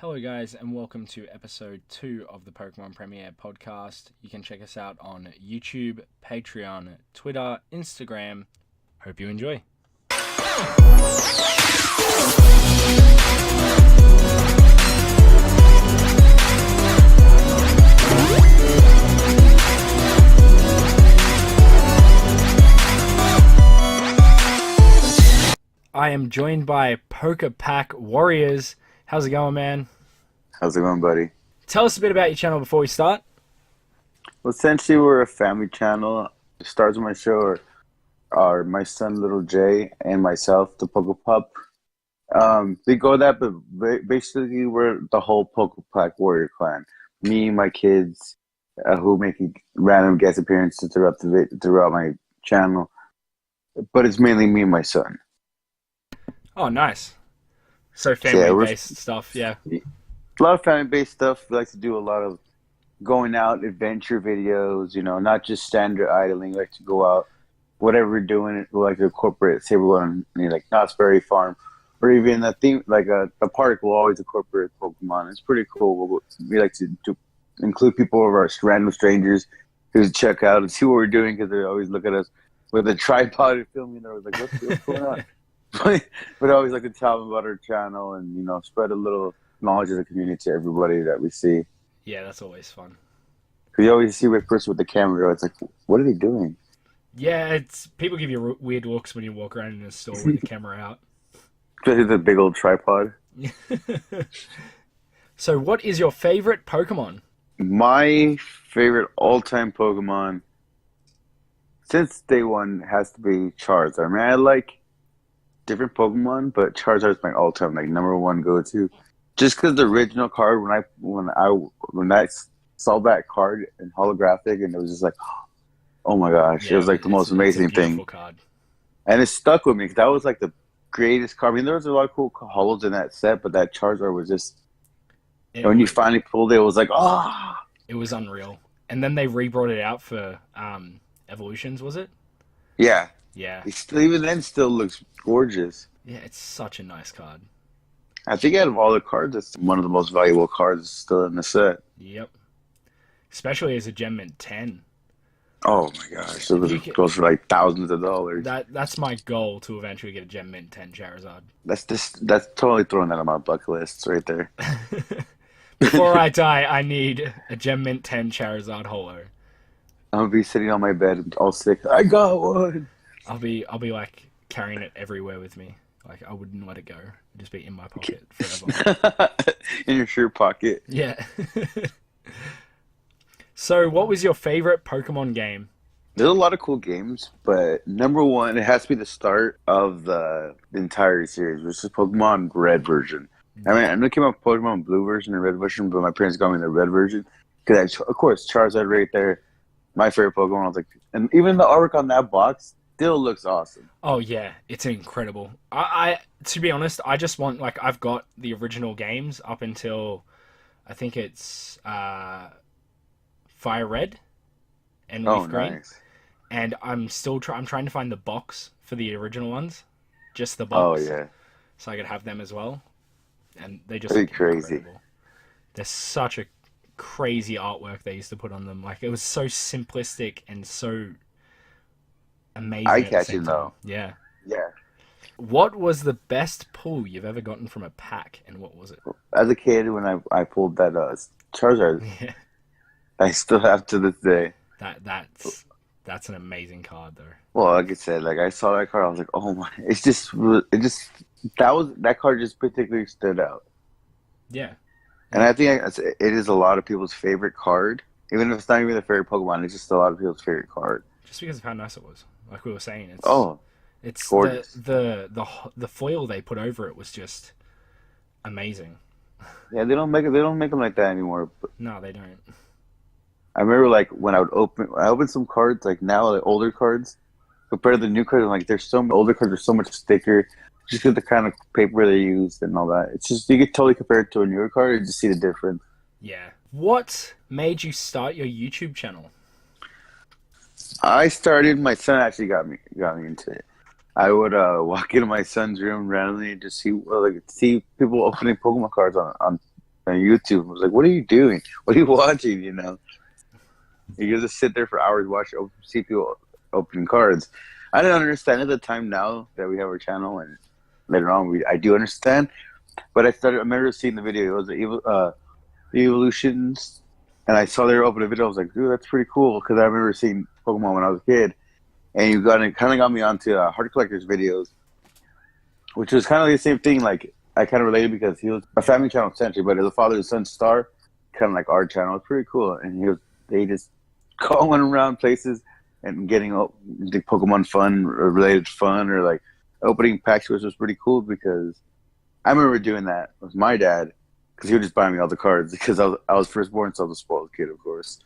Hello, guys, and welcome to episode 2 of the Pokemon Premiere podcast. You can check us out on YouTube, Patreon, Twitter, Instagram. Hope you enjoy. I am joined by PokePack Warriors. How's it going, man? How's it going, buddy? Tell us a bit about your channel before we start. Well, essentially, we're a family channel. The stars of my show are my son, Little Jay, and myself, the PokePup. They go that, but basically, we're the whole PokePack Warrior clan. Me, my kids, who make random guest appearances throughout my channel. But it's mainly me and my son. Oh, nice. So family-based stuff, yeah. A lot of family-based stuff. We like to do a lot of going out, adventure videos, not just standard idling. We like to go out, whatever we're doing, we like to incorporate. Say we're going to like Knott's Berry Farm, or even a theme, like a park will always incorporate Pokemon. It's pretty cool. We like to include people of our random strangers who check out and see what we're doing, because they always look at us with a tripod and filming. They're like, what's going on? But I always like to tell them about our channel and, spread a little knowledge of the community to everybody that we see. Yeah, that's always fun. Because you always see a person with the camera, it's like, what are they doing? Yeah, people give you weird looks when you walk around in a store with the camera out. Especially the big old tripod. So what is your favorite Pokemon? My favorite all-time Pokemon, since day one, has to be Charizard. I mean, I like different Pokemon, but Charizard's my all-time number one go-to. Just because the original card, when I saw that card in holographic, and it was just like, oh my gosh, it was like the most amazing thing. Card. And it stuck with me because that was like the greatest card. I mean, there was a lot of cool holos in that set, but that Charizard was just. When you finally pulled it, it was like, ah! Oh! It was unreal. And then they re-brought it out for Evolutions, was it? Yeah. Yeah. Even then, still looks gorgeous. Yeah, it's such a nice card. I think out of all the cards, it's one of the most valuable cards still in the set. Yep. Especially as a Gem Mint 10. Oh my gosh. It goes for like thousands of dollars. That's my goal, to eventually get a Gem Mint 10 Charizard. That's totally throwing that on my bucket list right there. Before I die, I need a Gem Mint 10 Charizard holo. I'm gonna be sitting on my bed all sick. I got one. I'll be like carrying it everywhere with me. Like, I wouldn't let it go. It'd just be in my pocket forever. In your shirt pocket. Yeah. So, what was your favorite Pokemon game? There's a lot of cool games, but number one, it has to be the start of the entire series, which is Pokemon Red version. I mean, I know it came out Pokemon Blue version and Red version, but my parents got me the Red version. Because, of course, Charizard right there, my favorite Pokemon. I was like, and even the artwork on that box still looks awesome. Oh yeah, it's incredible. I to be honest, I just want, like, I've got the original games up until I think it's Fire Red and Leaf Green. Nice. And I'm still I'm trying to find the box for the original ones, just the box. Oh yeah. So I could have them as well. And they just look crazy. Incredible. There's such a crazy artwork they used to put on them. Like, it was so simplistic and so amazing. Eye-catching though. Yeah. Yeah. What was the best pull you've ever gotten from a pack, and what was it? As a kid, when I pulled that Charizard, yeah. I still have to this day. That's an amazing card, though. Well, like I said, like I saw that card, I was like, oh my! That card just particularly stood out. Yeah. And I think it is a lot of people's favorite card, even if it's not even their favorite Pokemon. It's just a lot of people's favorite card. Just because of how nice it was, like we were saying. It's gorgeous. The foil they put over it was just amazing. Yeah, they don't make them like that anymore. But no, they don't. I remember, like, when I opened some cards, like now, like older cards, compared to the new cards, like older cards are so much thicker, just because the kind of paper they used and all that. It's just, you could totally compare it to a newer card and just see the difference. Yeah. What made you start your YouTube channel? My son actually got me into it. I would walk into my son's room randomly and just see people opening Pokemon cards on on YouTube. I was like, what are you doing? What are you watching? You know, you just sit there for hours watching see people opening cards. I didn't understand at the time. Now that we have our channel and later on, I do understand. But I remember seeing the video. It was the evolutions, and I saw they were opening a video. I was like, dude, that's pretty cool because I remember seeing Pokemon when I was a kid, and you got it kind of got me onto Heart Collector's videos, which was kind of the same thing. Like I kind of related because he was a family channel essentially, but as a father and son star, kind of like our channel. It's pretty cool, and they just going around places and getting the Pokemon fun or related fun or like opening packs, which was pretty cool because I remember doing that with my dad because he would just buy me all the cards because I was firstborn, so I was a spoiled kid, of course.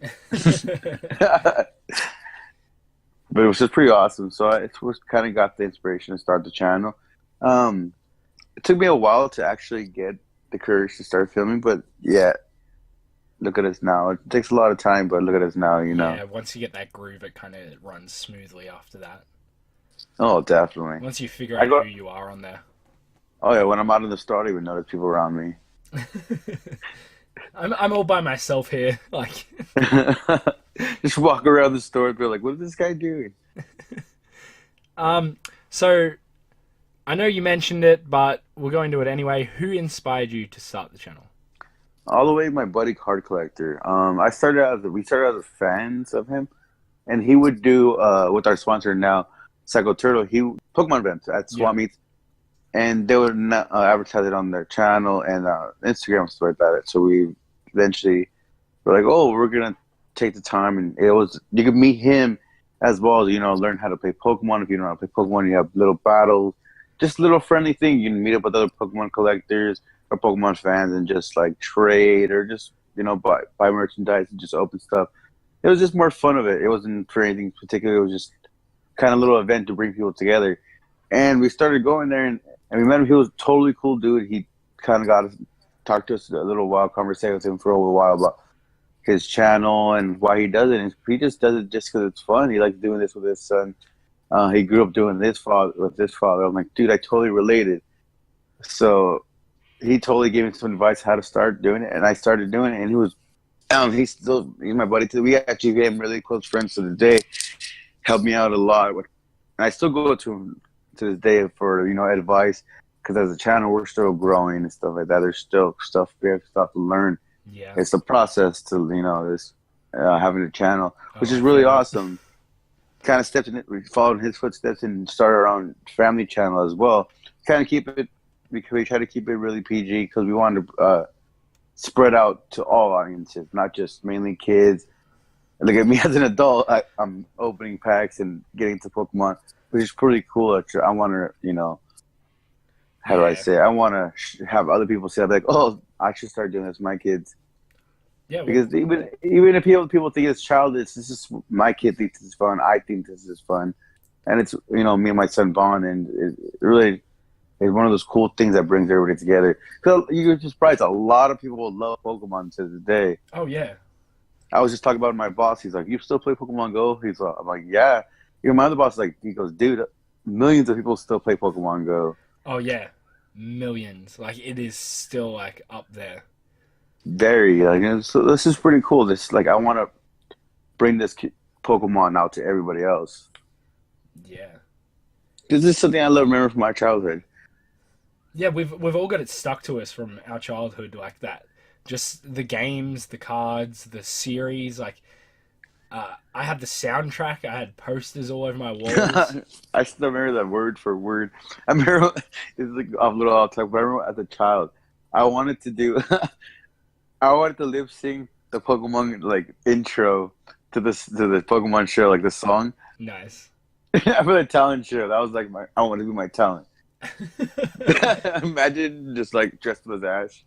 But it was just pretty awesome. So it was kind of got the inspiration to start the channel. It took me a while to actually get the courage to start filming, but yeah, look at us now. It takes a lot of time, but look at us now, you know. Yeah, once you get that groove, it kind of runs smoothly after that. Oh, definitely. Once you figure out who you are on there. Oh yeah, when I'm out in the store, I don't even notice people around me. I'm all by myself here, like. Just walk around the store and be like, "What is this guy doing?" So I know you mentioned it, but we're going to do it anyway. Who inspired you to start the channel? All the way, my buddy Card Collector. We started as fans of him, and he would do with our sponsor now, Psycho Turtle. He Pokemon events at swap meets, and they would advertise it on their channel and Instagram and stuff like that. So we eventually were like, "Oh, we're gonna take the time," and you could meet him as well as learn how to play Pokemon. If you don't know how to play Pokemon, you have little battles, just little friendly thing. You can meet up with other Pokemon collectors or Pokemon fans and just like trade or just buy merchandise and just open stuff. It was just more fun of it. It wasn't for anything particular. It was just kind of a little event to bring people together. And we started going there and we met him. He was a totally cool dude. He kind of got us, talked to us a little while, conversation with him for a while about his channel and why he does it. And he just does it just because it's fun. He likes doing this with his son. He grew up doing this with his father. I'm like, dude, I totally related. So he totally gave me some advice how to start doing it, and I started doing it. And he's my buddy too. We actually became really close friends to the day. Helped me out a lot, and I still go to him to this day for advice because as a channel we're still growing and stuff like that. There's still we have stuff to learn. Yeah, it's the process to this having a channel, which is really awesome. Kind of stepped in it. We followed his footsteps and started our own family channel as well. Kind of keep it. We try to keep it really PG because we wanted to spread out to all audiences, not just mainly kids. Look at me as an adult. I'm opening packs and getting to Pokemon, which is pretty cool. I want to, how do I say it? I want to have other people say, like, oh, I should start doing this with my kids. Yeah, because even if people think it's childish, this is my kid thinks this is fun. I think this is fun, and it's me and my son Vaughn, and it really. It's one of those cool things that brings everybody together. Because you're just surprised. A lot of people will love Pokemon to this day. Oh, yeah. I was just talking about my boss. He's like, you still play Pokemon Go? I'm like, yeah. My other boss he goes, dude, millions of people still play Pokemon Go. Oh, yeah. Millions. Like, it is still, like, up there. Very. So this is pretty cool. I want to bring this Pokemon out to everybody else. Yeah. This is something I remember from my childhood. Yeah, we've all got it stuck to us from our childhood like that. Just the games, the cards, the series. Like, I had the soundtrack. I had posters all over my walls. I still remember that word for word. I remember it's like a little off topic, but I remember as a child, I wanted to lip sync the Pokemon intro to the Pokemon show, the song. Nice. For the talent show, that was I want to do my talent. Imagine just dressed as Ash.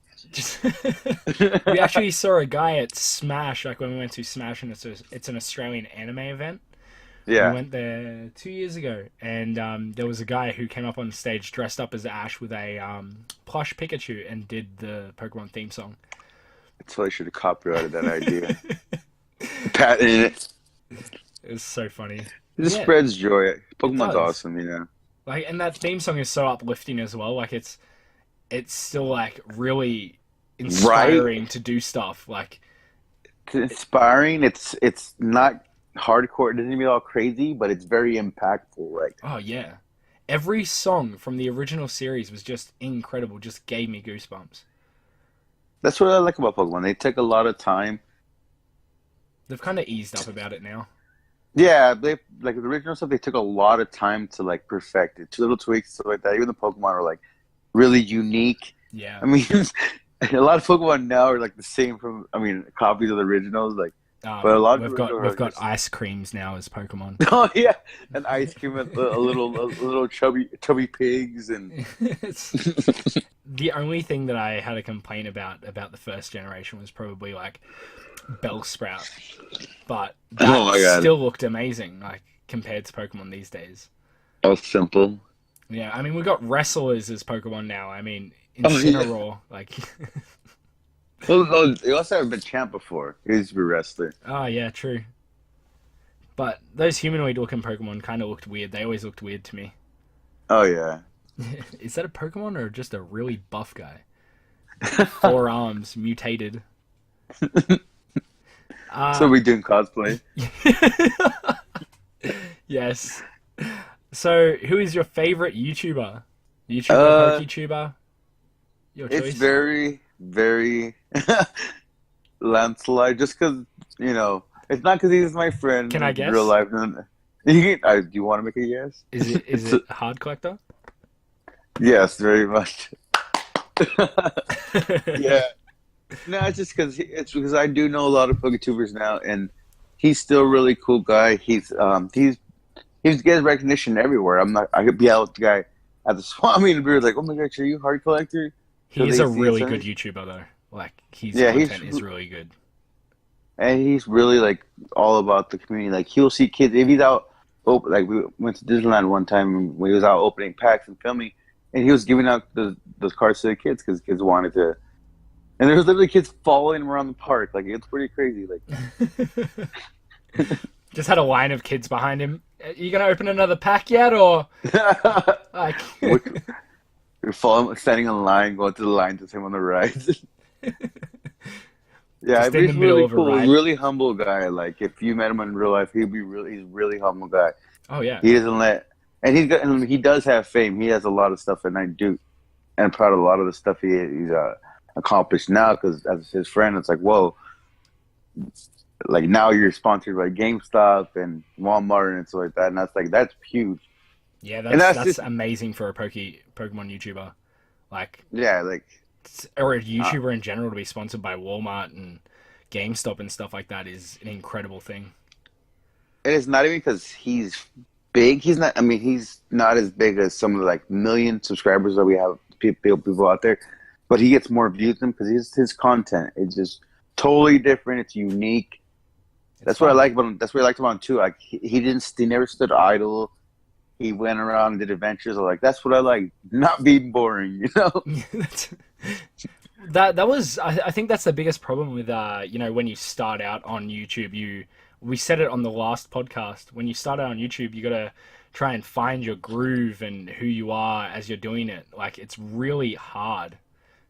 We actually saw a guy at Smash, when we went to Smash, and it's an Australian anime event. Yeah. We went there 2 years ago, and there was a guy who came up on stage dressed up as Ash with a plush Pikachu and did the Pokemon theme song. I totally should have copyrighted that idea. Patented it. It was so funny. It just spreads joy. Pokemon's awesome, and that theme song is so uplifting as well. It's still really right? inspiring to do stuff. Like, It's inspiring. It's not hardcore. It doesn't even be all crazy, but it's very impactful. Like oh yeah, every song from the original series was just incredible. Just gave me goosebumps. that's what I like about Pokemon. They take a lot of time. They've kind of eased up about it now. Yeah, they like the original stuff. They took a lot of time to like perfect it. Two little tweaks, stuff like that. Even the Pokemon are like really unique. Yeah. I mean, a lot of Pokemon now are like the same from. I mean, copies of the originals. Like, but a lot of the originals We've are got just. ice creams now as Pokemon. Oh yeah, an ice cream with a little chubby pigs and. It's the only thing that I had a complaint about the first generation was probably like Bellsprout, but Oh that my god, still looked amazing, like compared to Pokemon these days. that was simple. Yeah, I mean we got wrestlers as Pokemon now. I mean Oh yeah. Incineroar, like Well, no, you also haven't been champ before. He used to be a wrestler. oh yeah, true. But those humanoid looking Pokemon kind of looked weird. They always looked weird to me. Oh yeah. Is that a Pokemon or just a really buff guy? Four arms, mutated. So Uh, we doing cosplay. yes. So, who is your favorite YouTuber? YouTuber, Uh, PokeTuber? Your it's choice. very landslide. Just because it's not because he's my friend Can I in real guess? life. Do you want to make a guess? Is It's it Hard Collector? yes, very much. Yeah. No, it's just because I do know a lot of PokeTubers now, and he's still a really cool guy. He's getting recognition everywhere. I could be out with the guy at the swap meet, and we were like, "Oh my gosh, are you Heart Collector?" He So is they a see us, really good and YouTuber though. Like his yeah, content is really good. he's really like all about the community. Like he'll see kids if he's out. Like we went to Disneyland one time when he was out opening packs and filming, and he was giving out those cards to the kids because kids wanted to. And there was literally kids following him around the park. Like it's pretty crazy. Like Just had a line of kids behind him. Are you gonna open another pack yet, or like? we follow him, standing in line, going to the line to him on the right. Yeah, Just in the he's middle really of a cool. ride. Really humble guy. Like if you met him in real life, he's a really humble guy. Oh yeah, He doesn't let, and he does have fame. He has a lot of stuff, and I do, and I'm proud of a lot of the stuff he's accomplished now. Because as his friend, it's like, whoa, like now you're sponsored by GameStop and Walmart and stuff like that, and that's huge. yeah. And that's That's just amazing for a Pokemon YouTuber, like yeah, like or a uh, YouTuber in general to be sponsored by Walmart and GameStop and stuff like that is an incredible thing. it is not even because he's big. He's not. I mean, he's not as big as some of the like million subscribers that we have. People out there, but he gets more views than because his content is just totally different. It's unique. It's That's what I fun. like about him. That's what I liked about him too. Like he didn't. He never stood idle. He went around and did adventures. I'm like that's what I like. Not being boring. You know. That's- that was I think that's the biggest problem with when you start out on YouTube. We said it on the last podcast. When you start out on YouTube, you gotta try and find your groove and who you are as you're doing it. Like it's really hard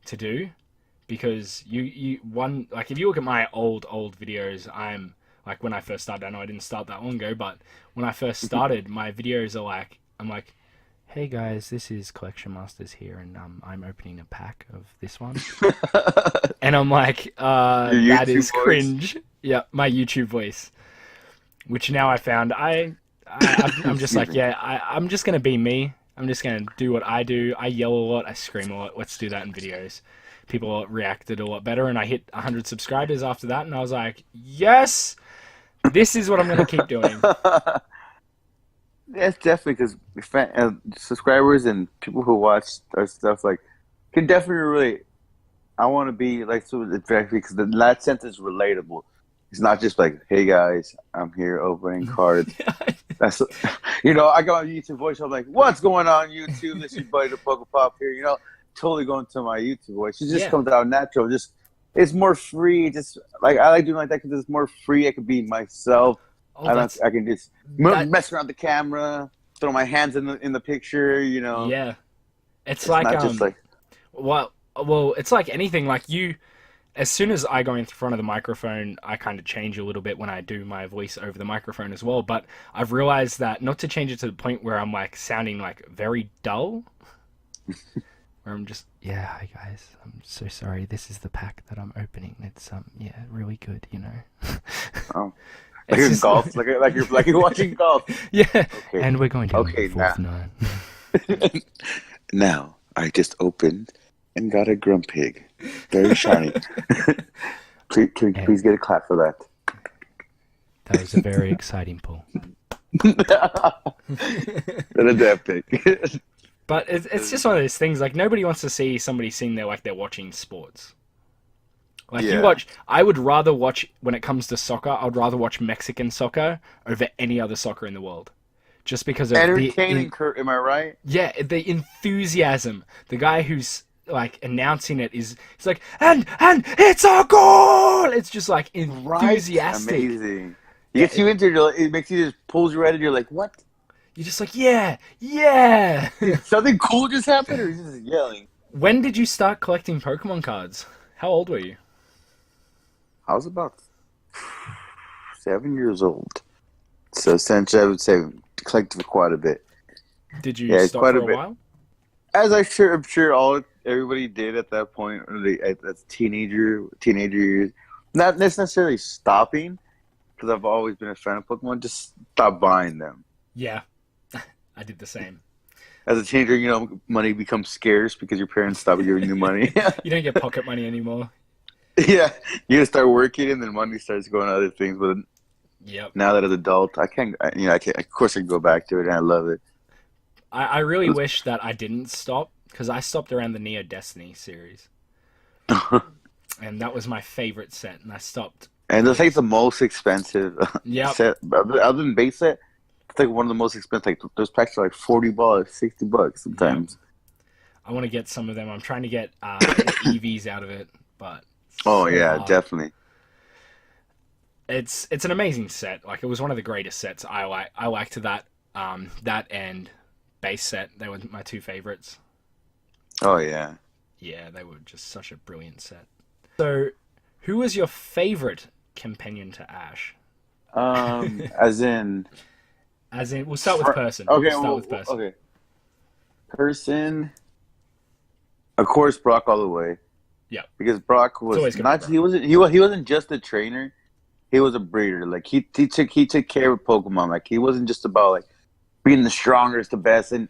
to do because you one like if you look at my old videos, I'm like when I first started. I know I didn't start that long ago, but when I first started, my videos are like I'm like, hey guys, this is Collection Masters here, and I'm opening a pack of this one, and I'm like, Your that YouTube is voice. cringe. Yeah, my YouTube voice, which now I found I'm just Excuse like, me. yeah, I'm just gonna be me. I'm just gonna do what I do. I yell a lot, I scream a lot. Let's do that in videos. People reacted a lot better, and I hit 100 subscribers after that, and I was like, yes, this is what I'm gonna keep doing. Yes, definitely because subscribers and people who watch our stuff like can definitely relate. I want to be like so exactly because that sense is relatable. It's not just like, "Hey guys, I'm here opening cards." That's I go on YouTube voice. I'm like, "What's going on YouTube? This is your buddy the PokePop here." Totally going to my YouTube voice. It just Yeah. comes out natural. Just it's more free. Just like I like doing like that because it's more free. I can be myself. Oh, I don't. that's I can just that. mess around the camera, throw my hands in the picture. Yeah. It's It's like not just like what Well, it's like anything. Like you, as soon as I go in front of the microphone, I kind of change a little bit when I do my voice over the microphone as well. But I've realized that not to change it to the point where I'm like sounding like very dull, where I'm just, yeah, hi guys, I'm so sorry. This is the pack that I'm opening. It's yeah, really good, you know. Oh, like It's you're just golf, like you're watching golf. yeah, Okay, and we're going down the okay, fourth nine. now I just opened and got a grumpig, very shiny. Please And get a clap for that. that was a very exciting pull. That is epic. But it's just one of those things. Like nobody wants to see somebody sitting there like they're watching sports. Like you Yeah, watch, I would rather watch when it comes to soccer. I would rather watch Mexican soccer over any other soccer in the world, just because of entertaining. Kurt, am I right? yeah, the enthusiasm. The guy who's like announcing it is, it's like, and it's a goal. It's just like Right? enthusiastic. Amazing. It Yeah, gets you into it. It makes you just pulls you right in. You're like, what? you're just like, yeah, yeah. Did something cool just happened, or is he just yelling? When did you start collecting Pokemon cards? How old were you? I was about 7 years old, so essentially, I would say collected for quite a bit. Did you Yeah, stop quite for a a bit. while? I'm sure everybody did at that point, or as teenager years. Not necessarily stopping, because I've always been a fan of Pokemon. Just stop buying them. Yeah, I did the same. As a teenager, money becomes scarce because your parents stop giving you money. You don't get pocket money anymore. Yeah, you just start working, and then money starts going to other things. But Yep. now that as an adult, I can't. I can't. Of course, I can go back to it, and I love it. I really wish that I didn't stop because I stopped around the Neo Destiny series, and that was my favorite set, and I stopped. And it's like Because the most expensive yep, set, other than base set. It's like one of the most expensive. Like those packs are like $40, $60 yep, sometimes. I want to get some of them. I'm trying to get the EVs out of it, but Oh so yeah, hard. definitely. It's an amazing set. Like it was one of the greatest sets. I liked that that and base set. They were my two favorites. Oh yeah. Yeah, they were just such a brilliant set. So, who was your favorite companion to Ash? As in, As in, we'll start with person. okay, We'll start with person. okay. Person, of course, Brock all the way Yeah, because Brock it's was always gonna be not. Brock. He wasn't just a trainer. He was a breeder. Like he took care of Pokemon. Like he wasn't just about like being the strongest, the best, and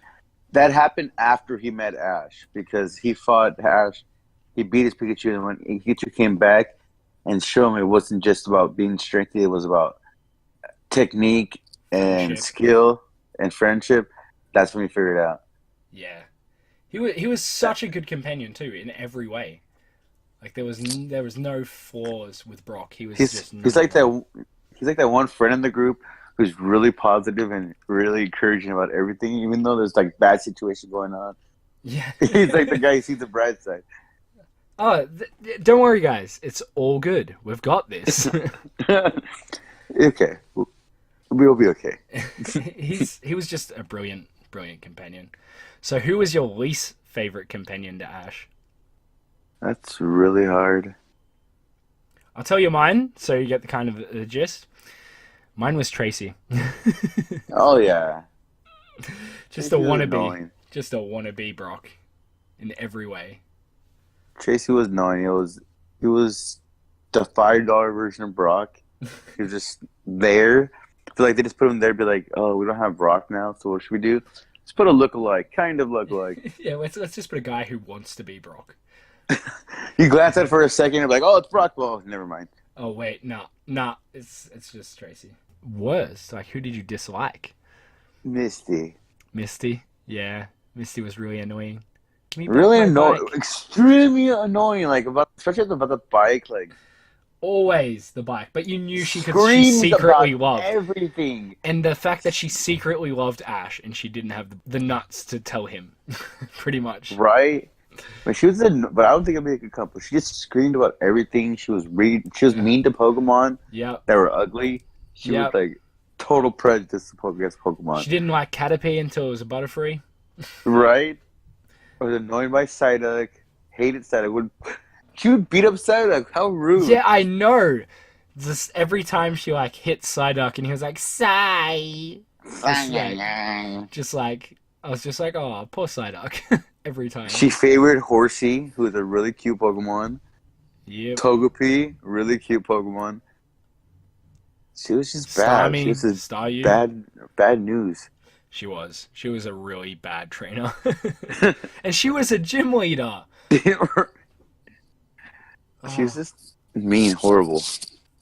that happened after he met Ash because he fought Ash. He beat his Pikachu, and when Pikachu came back and showed him it wasn't just about being strength, it was about technique and Friendship. skill and friendship. That's when he figured it out. Yeah, he was such a good companion too in every way. Like there was no flaws with Brock. He was just He's number like one. that. He's like that one friend in the group who's really positive and really encouraging about everything, even though there's like bad situation going on. Yeah. He's like the guy who sees the bright side. Oh, don't worry, guys. It's all good. We've got this. Okay, we'll be okay. He was just a brilliant companion. So, who was your least favorite companion to Ash? That's really hard. I'll tell you mine, so you get the kind of the gist. Mine was Tracy. Oh yeah, Just a Tracy was wannabe, annoying. just a wannabe Brock in every way. Tracy was annoying. It was the $5 version of Brock. He was just there. I feel like they just put him there, be like, oh, we don't have Brock now, so what should we do? Let's put a lookalike, kind of lookalike. Yeah, let's just put a guy who wants to be Brock. You glance at it for a second, and be like, oh, it's Brock. Well, never mind. Oh wait, nah, it's just Tracy. Worst, like who did you dislike? Misty. Misty. Yeah, Misty was really annoying. Give me back Really my annoying, bike. extremely annoying. Like especially about the bike. Like Always the bike, but you knew she screams about secretly loved. everything. And the fact that she secretly loved Ash and she didn't have the nuts to tell him, pretty much. Right? But but I don't think it'd be a good couple. She just screamed about everything. She was mean to Pokemon Yep, that were ugly. She was yep. like total prejudice against Pokemon. She didn't like Caterpie until it was a Butterfree. Right? I was annoyed by Psyduck. hated Psyduck. She would beat up Psyduck. How rude. Yeah, I know. Just every time she like hit Psyduck and he was like Psy, I was like, just like I was just like, oh, poor Psyduck. Every time. She favored Horsey, who is a really cute Pokemon. Yep. Togepi, really cute Pokemon. She was just bad. She Starmie, was just Staryu. bad news. She was. She was a really bad trainer. And she was a gym leader. She was Oh, just mean, horrible.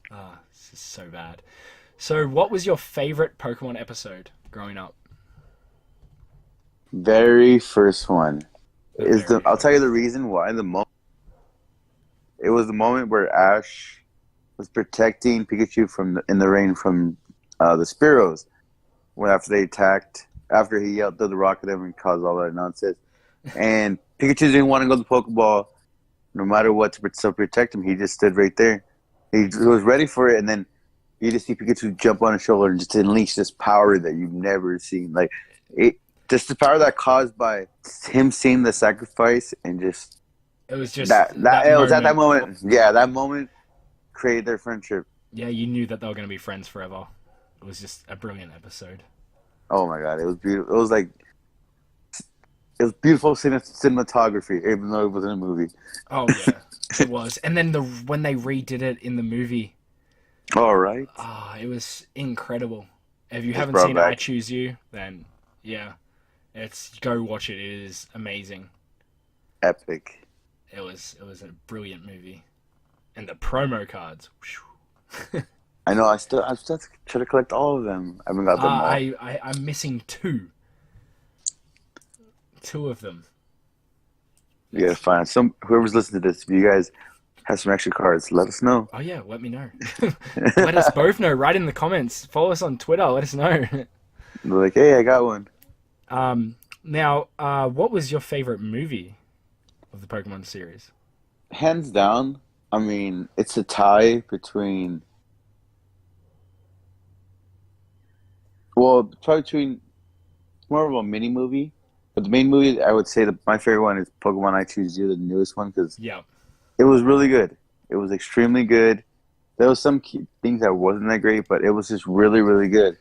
this is so bad. So, what was your favorite Pokemon episode growing up? Very first one The is the. very I'll tell you the first. reason why. It was the moment where Ash was protecting Pikachu in the rain from the Spearows. When after they attacked, after he yelled through the rock at them and caused all that nonsense, and Pikachu didn't want to go to the Pokeball, no matter what, to protect him. He just stood right there. He was ready for it, and then you just see Pikachu jump on his shoulder and just unleash this power that you've never seen. Like it, just the power that caused by him seeing the sacrifice and just It was just that that it was at that moment. moment. Yeah, that moment created their friendship. Yeah, you knew that they were going to be friends forever. It was just a brilliant episode. Oh my god, it was beautiful. It was beautiful cinematography, even though it wasn't a movie. Oh yeah, it was. And then when they redid it in the movie, All right, it was incredible. If you it's haven't brought seen I back Choose You, then yeah, it's go watch it. It is amazing. epic. It was a brilliant movie, and the promo cards. Whew. I know. I still try to collect all of them. I haven't got them all. I'm missing two of them. You gotta find some. Whoever's listening to this, if you guys have some extra cards, let us know. Oh yeah, let me know. Let us both know. Write in the comments. Follow us on Twitter. Let us know. They're like, hey, I got one. Now, what was your favorite movie of the Pokemon series? Hands down. I mean, it's a tie between. Well, probably between more of a mini movie, but the main movie I would say my favorite one is Pokemon I Choose You, the newest one, because Yeah, it was really good. It was extremely good. There was some key things that wasn't that great, but it was just really, really good.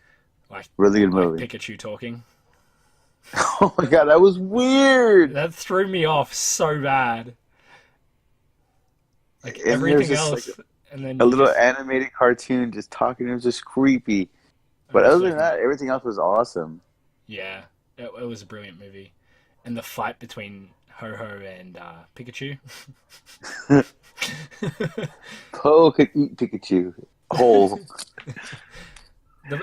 like Really good like movie. Pikachu talking. Oh my god, that was weird. That threw me off so bad. Like And there's everything just like else, and then a you little just animated cartoon just talking. It was just creepy. I'm But just other than looking that, up. everything else was awesome. Yeah, it was a brilliant movie, and the fight between Ho-Ho and Pikachu. Poe could eat Pikachu whole.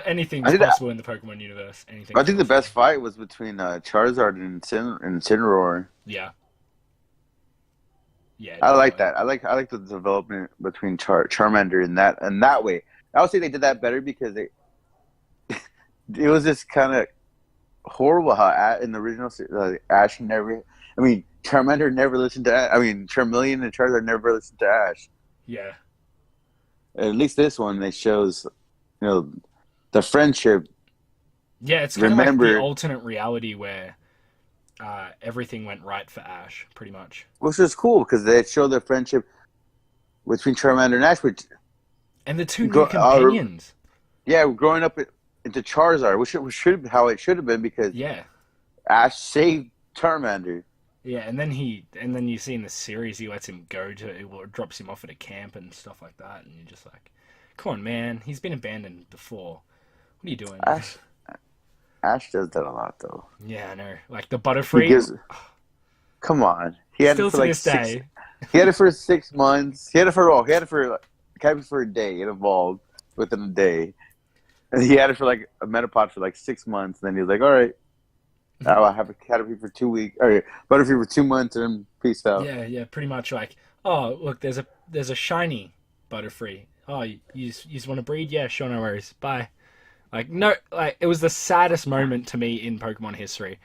Anything's I think possible in the Pokemon universe. I Anything's think the possible. best fight was between Charizard and Incineroar. Yeah, yeah, I like definitely. that. I like the development between Charmander in that way. I would say they did that better because it was just kind of horrible how in the original Ash never. I mean, Charmander never listened to. I mean, Charmeleon and Charizard never listened to Ash. Yeah, At least this one, they shows the friendship. yeah. It's kind of like the Remember, alternate reality where everything went right for Ash, pretty much. which was cool because they showed the friendship between Charmander and Ash, which And the two new go, companions. yeah, growing up into Charizard, which should how it should have been because Yeah, Ash saved Charmander. yeah. And then you see in the series he lets him go it drops him off at a camp and stuff like that, and you're just like, come on, man. He's been abandoned before. What are you doing? Ash Ash does that a lot though. Yeah, I know. Like the He Butterfree, gives. Come on, he had it still for to like this six. day. He had it for 6 months. He had it for He had it for for a day. It evolved within a day, and he had it for like a Metapod for like 6 months. And then he was like, "All right, I'll have a Caterpie for 2 weeks. All right, Butterfree for 2 months, and then peace out." Yeah, yeah. Pretty much like, oh look, there's a shiny Butterfree. Oh, you just want to breed? Yeah, sure, no worries. Bye. Like no, like it was the saddest moment to me in Pokemon history.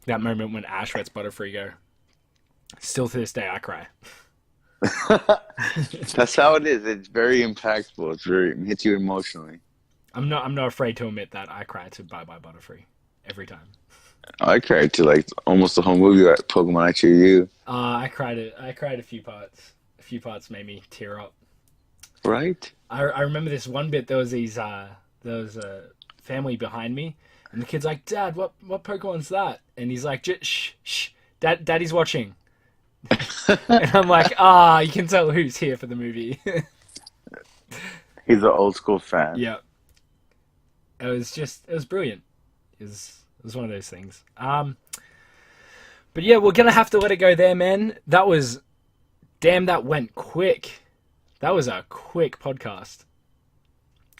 That moment when Ash lets Butterfree go. Still to this day, I cry. That's how it is. It's very impactful. It hits you emotionally. I'm not afraid to admit that I cry to Bye Bye Butterfree every time. I cried to like almost the whole movie. Like Pokemon I Cheer You. I cried a few parts. A few parts made me tear up. Right? I remember this one bit. There was a family behind me, and the kid's like, "Dad, what Pokemon's that?" And he's like, "Shh, shh, Daddy's watching." And I'm like, you can tell who's here for the movie. He's an old school fan. Yeah, it was brilliant. It was one of those things. But yeah, we're gonna have to let it go there, man. That went quick. That was a quick podcast.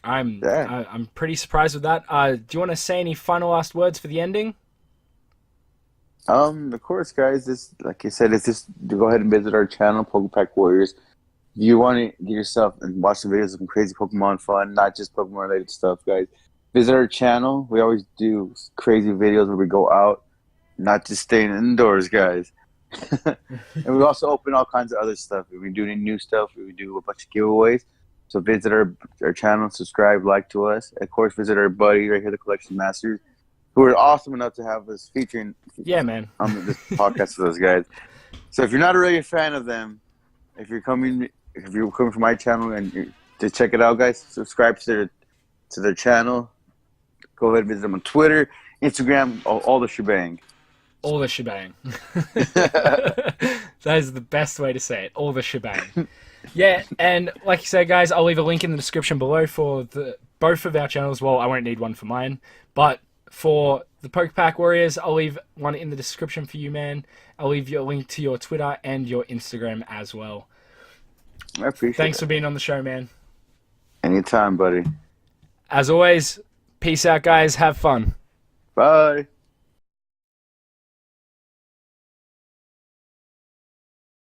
Yeah. I'm pretty surprised with that. Do you want to say any final last words for the ending? Of course, guys. This, like I said, it's just to go ahead and visit our channel, PokePack Warriors. If you want to get yourself and watch the videos of some crazy Pokemon fun, not just Pokemon related stuff, guys. Visit our channel. We always do crazy videos where we go out, not just staying indoors, guys. And we also open all kinds of other stuff. If we do any new stuff, we do a bunch of giveaways. So visit our channel, subscribe, like to us. Of course, visit our buddy right here, the Collection Masters, who are awesome enough to have us featuring Yeah, man. on this podcast with those guys. So if you're not already a fan of them, if you're coming from my channel and to check it out, guys, subscribe to their channel. Go ahead and visit them on Twitter, Instagram, all the shebang. All the shebang. That is the best way to say it. All the shebang. Yeah, and like you said, guys, I'll leave a link in the description below for both of our channels. Well, I won't need one for mine, but for the PokePack Warriors, I'll leave one in the description for you, man. I'll leave you a link to your Twitter and your Instagram as well. I appreciate Thanks it. for being on the show, man. Anytime, buddy. As always, peace out, guys. Have fun. Bye.